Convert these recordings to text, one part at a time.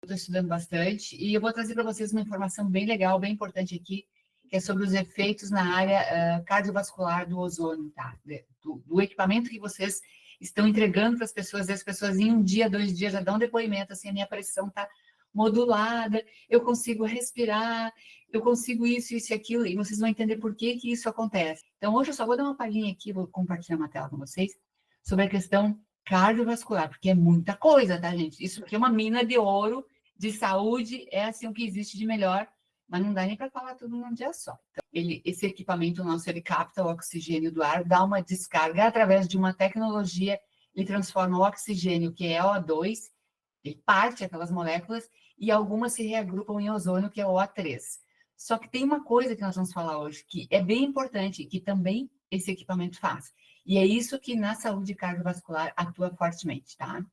estou estudando bastante, e eu vou trazer para vocês uma informação bem legal, bem importante aqui, que é sobre os efeitos na área cardiovascular do ozônio, tá? Do equipamento que vocês estão entregando para as pessoas em um dia, 2 dias já dão depoimento, assim, a minha pressão está modulada, eu consigo respirar, eu consigo isso, isso e aquilo, e vocês vão entender por que que isso acontece. Então, hoje eu só vou dar uma palhinha aqui, vou compartilhar uma tela com vocês, sobre a questão cardiovascular, porque é muita coisa, tá, gente? Isso aqui é uma mina de ouro, de saúde, é assim o que existe de melhor, mas não dá nem para falar tudo num dia só. Então, esse equipamento nosso, ele capta o oxigênio do ar, dá uma descarga através de uma tecnologia, ele transforma o oxigênio, que é O2, ele parte aquelas moléculas, e algumas se reagrupam em ozônio, que é o O3. Só que tem uma coisa que nós vamos falar hoje, que é bem importante, que também esse equipamento faz. E é isso que na saúde cardiovascular atua fortemente, tá?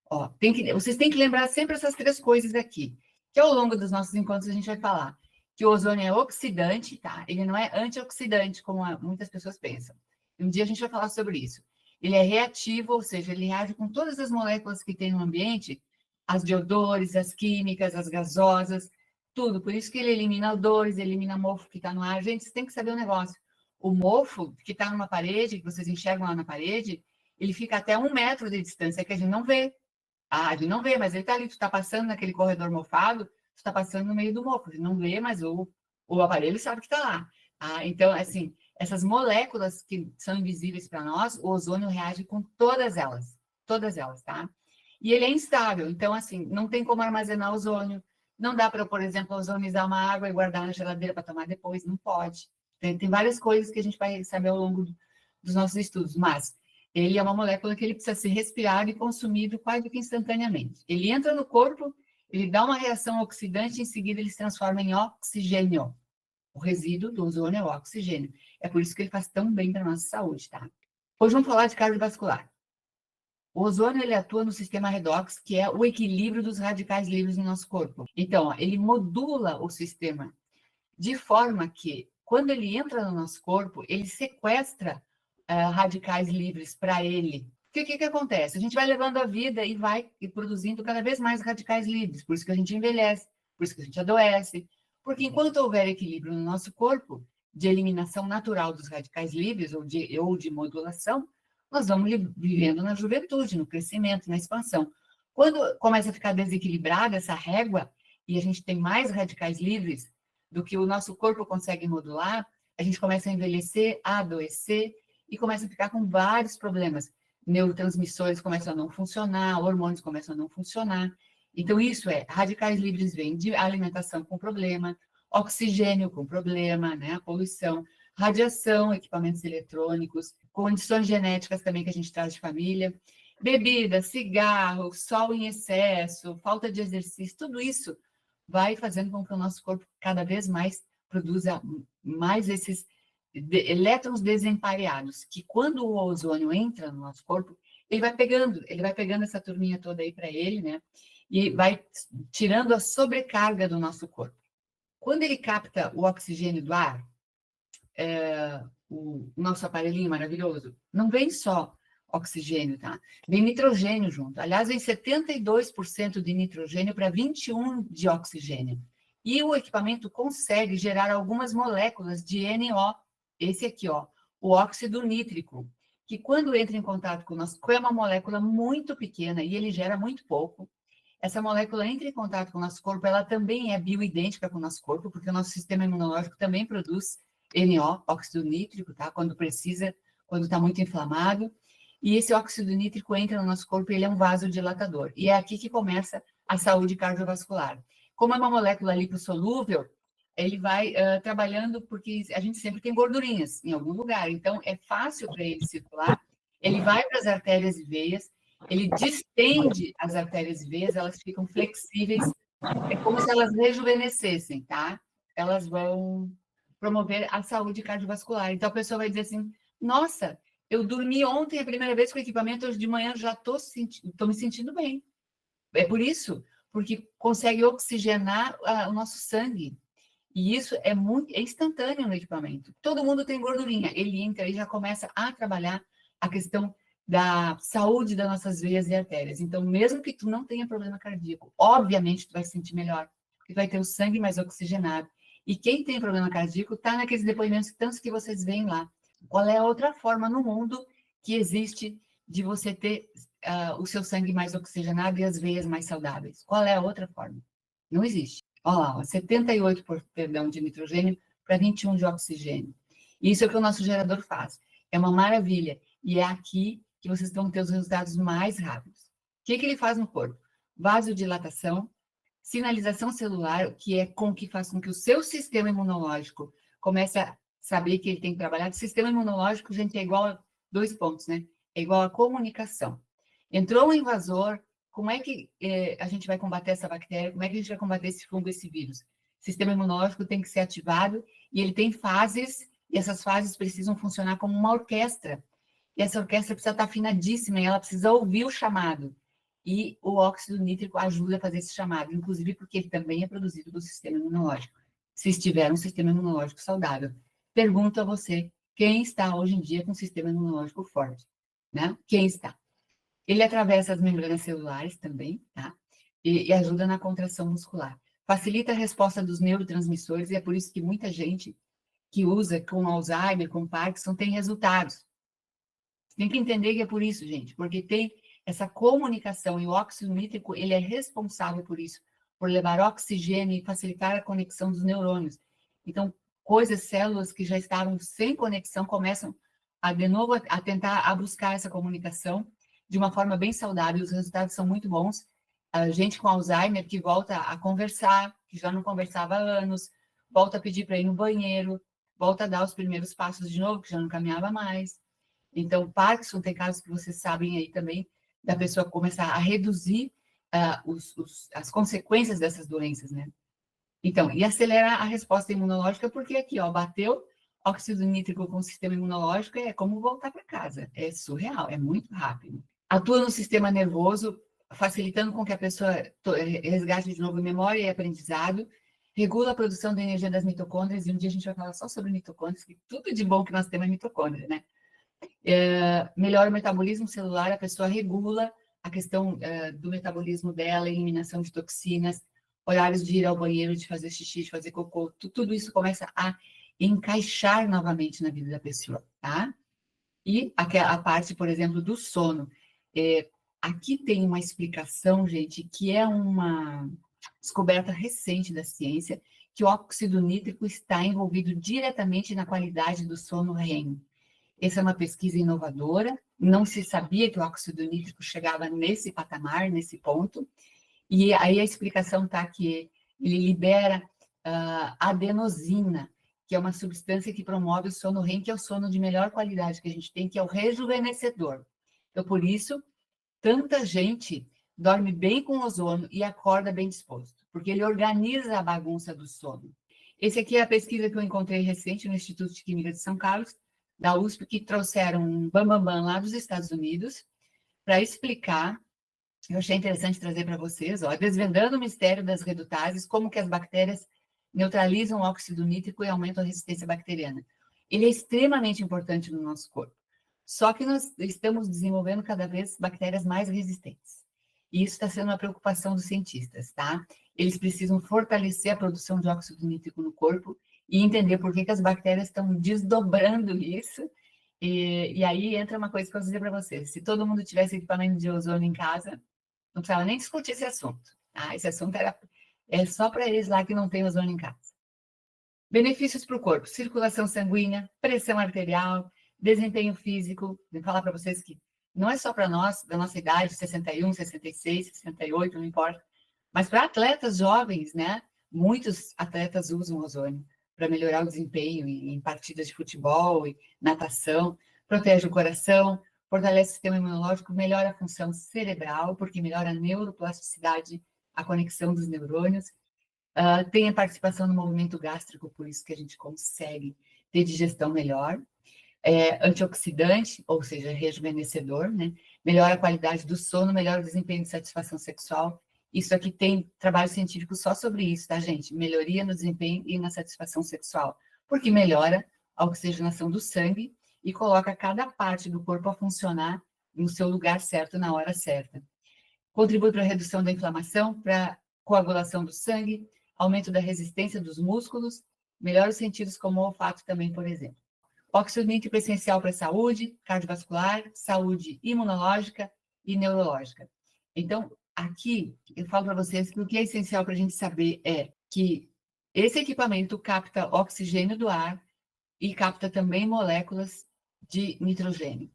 Ó, vocês têm que lembrar sempre essas 3 coisas aqui, que ao longo dos nossos encontros a gente vai falar que o ozônio é oxidante, tá? Ele não é antioxidante, como muitas pessoas pensam. Um dia a gente vai falar sobre isso. Ele é reativo, ou seja, ele reage com todas as moléculas que tem no ambiente, as de odores, as químicas, as gasosas, tudo. Por isso que ele elimina odores, elimina mofo que está no ar. Gente, vocês têm que saber um negócio. O mofo que está numa parede, que vocês enxergam lá na parede, ele fica até 1 metro de distância, que a gente não vê. Ah, a gente não vê, mas ele está ali, tu está passando naquele corredor mofado, tu está passando no meio do mofo, a gente não vê, mas o aparelho sabe que está lá. Ah, então, assim, essas moléculas que são invisíveis para nós, o ozônio reage com todas elas, tá? E ele é instável, então, assim, não tem como armazenar ozônio, não dá para, por exemplo, ozonizar uma água e guardar na geladeira para tomar depois, não pode. Tem várias coisas que a gente vai saber ao longo dos nossos estudos, mas ele é uma molécula que ele precisa ser respirado e consumido quase que instantaneamente. Ele entra no corpo, ele dá uma reação oxidante, em seguida ele se transforma em oxigênio. O resíduo do ozônio é o oxigênio. É por isso que ele faz tão bem para a nossa saúde, tá? Hoje vamos falar de cardiovascular. O ozônio, ele atua no sistema redox, que é o equilíbrio dos radicais livres no nosso corpo. Então, ó, ele modula o sistema de forma que, quando ele entra no nosso corpo, ele sequestra radicais livres para ele. Porque o que acontece? A gente vai levando a vida e vai produzindo cada vez mais radicais livres, por isso que a gente envelhece, por isso que a gente adoece, porque enquanto houver equilíbrio no nosso corpo, de eliminação natural dos radicais livres ou de modulação, nós vamos vivendo na juventude, no crescimento, na expansão. Quando começa a ficar desequilibrada essa régua, e a gente tem mais radicais livres do que o nosso corpo consegue modular, a gente começa a envelhecer, a adoecer, e começa a ficar com vários problemas. Neurotransmissores começam a não funcionar, hormônios começam a não funcionar. Então, isso radicais livres vêm de alimentação com problema, oxigênio com problema, né, a poluição, radiação, equipamentos eletrônicos, condições genéticas também que a gente traz de família, bebida, cigarro, sol em excesso, falta de exercício, tudo isso vai fazendo com que o nosso corpo cada vez mais produza mais esses elétrons desempareados, que quando o ozônio entra no nosso corpo, ele vai pegando essa turminha toda aí para ele, né? E vai tirando a sobrecarga do nosso corpo. Quando ele capta o oxigênio do ar, o nosso aparelhinho maravilhoso, não vem só oxigênio, tá? Vem nitrogênio junto. Aliás, vem 72% de nitrogênio para 21% de oxigênio. E o equipamento consegue gerar algumas moléculas de NO, esse aqui, ó, o óxido nítrico, que quando entra em contato com o nosso corpo, é uma molécula muito pequena e ele gera muito pouco. Essa molécula entra em contato com o nosso corpo, ela também é bioidêntica com o nosso corpo, porque o nosso sistema imunológico também produz NO, óxido nítrico, tá? Quando precisa, quando está muito inflamado. E esse óxido nítrico entra no nosso corpo e ele é um vasodilatador. E é aqui que começa a saúde cardiovascular. Como é uma molécula lipossolúvel, ele vai trabalhando, porque a gente sempre tem gordurinhas em algum lugar, então é fácil para ele circular, ele vai para as artérias e veias, ele distende as artérias e veias, elas ficam flexíveis, é como se elas rejuvenescessem, tá? Elas vão promover a saúde cardiovascular. Então a pessoa vai dizer assim: nossa, eu dormi ontem a primeira vez com o equipamento, hoje de manhã já estou me sentindo bem. É por isso, porque consegue oxigenar o nosso sangue. E isso é instantâneo no equipamento. Todo mundo tem gordurinha. Ele entra e já começa a trabalhar a questão da saúde das nossas veias e artérias. Então, mesmo que tu não tenha problema cardíaco, obviamente tu vai se sentir melhor, porque vai ter o sangue mais oxigenado. E quem tem problema cardíaco está naqueles depoimentos tantos que vocês veem lá. Qual é a outra forma no mundo que existe de você ter o seu sangue mais oxigenado e as veias mais saudáveis? Qual é a outra forma? Não existe. Olha lá, ó, 78 perdão, de nitrogênio para 21 de oxigênio. Isso é o que o nosso gerador faz. É uma maravilha. E é aqui que vocês vão ter os resultados mais rápidos. O que ele faz no corpo? Vasodilatação, sinalização celular, que é que faz com que o seu sistema imunológico comece a saber que ele tem que trabalhar. O sistema imunológico, gente, é igual a 2 pontos, né? É igual a comunicação. Entrou um invasor, como é que a gente vai combater essa bactéria? Como é que a gente vai combater esse fungo, esse vírus? O sistema imunológico tem que ser ativado e ele tem fases, e essas fases precisam funcionar como uma orquestra. E essa orquestra precisa estar afinadíssima e ela precisa ouvir o chamado. E o óxido nítrico ajuda a fazer esse chamado, inclusive porque ele também é produzido do sistema imunológico. Se estiver um sistema imunológico saudável. Pergunto a você, quem está hoje em dia com um sistema imunológico forte? Né? Quem está? Ele atravessa as membranas celulares também, tá? E ajuda na contração muscular. Facilita a resposta dos neurotransmissores e é por isso que muita gente que usa com Alzheimer, com Parkinson, tem resultados. Tem que entender que é por isso, gente, porque tem essa comunicação e o óxido nítrico, ele é responsável por isso, por levar oxigênio e facilitar a conexão dos neurônios. Então, células que já estavam sem conexão começam de novo a tentar a buscar essa comunicação de uma forma bem saudável. Os resultados são muito bons. A gente com Alzheimer que volta a conversar, que já não conversava há anos, volta a pedir para ir no banheiro, volta a dar os primeiros passos de novo, que já não caminhava mais. Então, Parkinson tem casos que vocês sabem aí também, da pessoa começar a reduzir as consequências dessas doenças, né? Então, e acelerar a resposta imunológica, porque aqui, ó, bateu óxido nítrico com o sistema imunológico, é como voltar para casa. É surreal, é muito rápido. Atua no sistema nervoso, facilitando com que a pessoa resgate de novo memória e aprendizado, regula a produção de energia das mitocôndrias, e um dia a gente vai falar só sobre mitocôndrias, que tudo de bom que nós temos é mitocôndria, né? Melhora o metabolismo celular, a pessoa regula a questão do metabolismo dela, eliminação de toxinas, horários de ir ao banheiro, de fazer xixi, de fazer cocô, tudo isso começa a encaixar novamente na vida da pessoa, tá? E a parte, por exemplo, do sono. Aqui tem uma explicação, gente, que é uma descoberta recente da ciência, que o óxido nítrico está envolvido diretamente na qualidade do sono REM. Essa é uma pesquisa inovadora, não se sabia que o óxido nítrico chegava nesse patamar, nesse ponto, e aí a explicação está que ele libera adenosina, que é uma substância que promove o sono REM, que é o sono de melhor qualidade que a gente tem, que é o rejuvenescedor. Então, por isso, tanta gente dorme bem com ozônio e acorda bem disposto, porque ele organiza a bagunça do sono. Esse aqui é a pesquisa que eu encontrei recente no Instituto de Química de São Carlos, da USP, que trouxeram um bambambam lá dos Estados Unidos para explicar, eu achei interessante trazer para vocês, ó, desvendando o mistério das redutases, como que as bactérias neutralizam o óxido nítrico e aumentam a resistência bacteriana. Ele é extremamente importante no nosso corpo, só que nós estamos desenvolvendo cada vez bactérias mais resistentes. E isso está sendo uma preocupação dos cientistas, tá? Eles precisam fortalecer a produção de óxido nítrico no corpo e entender por que as bactérias estão desdobrando isso. E aí entra uma coisa que eu vou dizer para vocês. Se todo mundo tivesse equipamento de ozônio em casa, não precisava nem discutir esse assunto. Tá? Esse assunto é só para eles lá que não tem ozônio em casa. Benefícios para o corpo: circulação sanguínea, pressão arterial, desempenho físico. Vou falar para vocês que não é só para nós, da nossa idade, 61, 66, 68, não importa, mas para atletas jovens, né? Muitos atletas usam ozônio para melhorar o desempenho em partidas de futebol e natação, protege o coração, fortalece o sistema imunológico, melhora a função cerebral, porque melhora a neuroplasticidade, a conexão dos neurônios, tem a participação no movimento gástrico, por isso que a gente consegue ter digestão melhor, antioxidante, ou seja, rejuvenescedor, né? Melhora a qualidade do sono, melhora o desempenho de satisfação sexual. Isso aqui tem trabalho científico só sobre isso, tá, gente? Melhoria no desempenho e na satisfação sexual, porque melhora a oxigenação do sangue e coloca cada parte do corpo a funcionar no seu lugar certo, na hora certa. Contribui para a redução da inflamação, para a coagulação do sangue, aumento da resistência dos músculos, melhora os sentidos como o olfato também, por exemplo. Óxido nítrico é essencial para a saúde cardiovascular, saúde imunológica e neurológica. Então, aqui eu falo para vocês que o que é essencial para a gente saber é que esse equipamento capta oxigênio do ar e capta também moléculas de nitrogênio.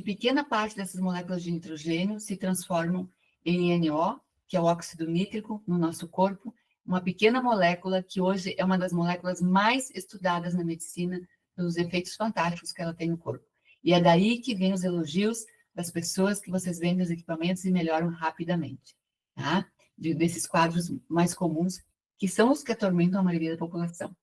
Pequena parte dessas moléculas de nitrogênio se transformam em NO, que é o óxido nítrico no nosso corpo, uma pequena molécula que hoje é uma das moléculas mais estudadas na medicina pelos efeitos fantásticos que ela tem no corpo. E é daí que vem os elogios das pessoas que vocês vendem os equipamentos e melhoram rapidamente, tá? Desses quadros mais comuns, que são os que atormentam a maioria da população.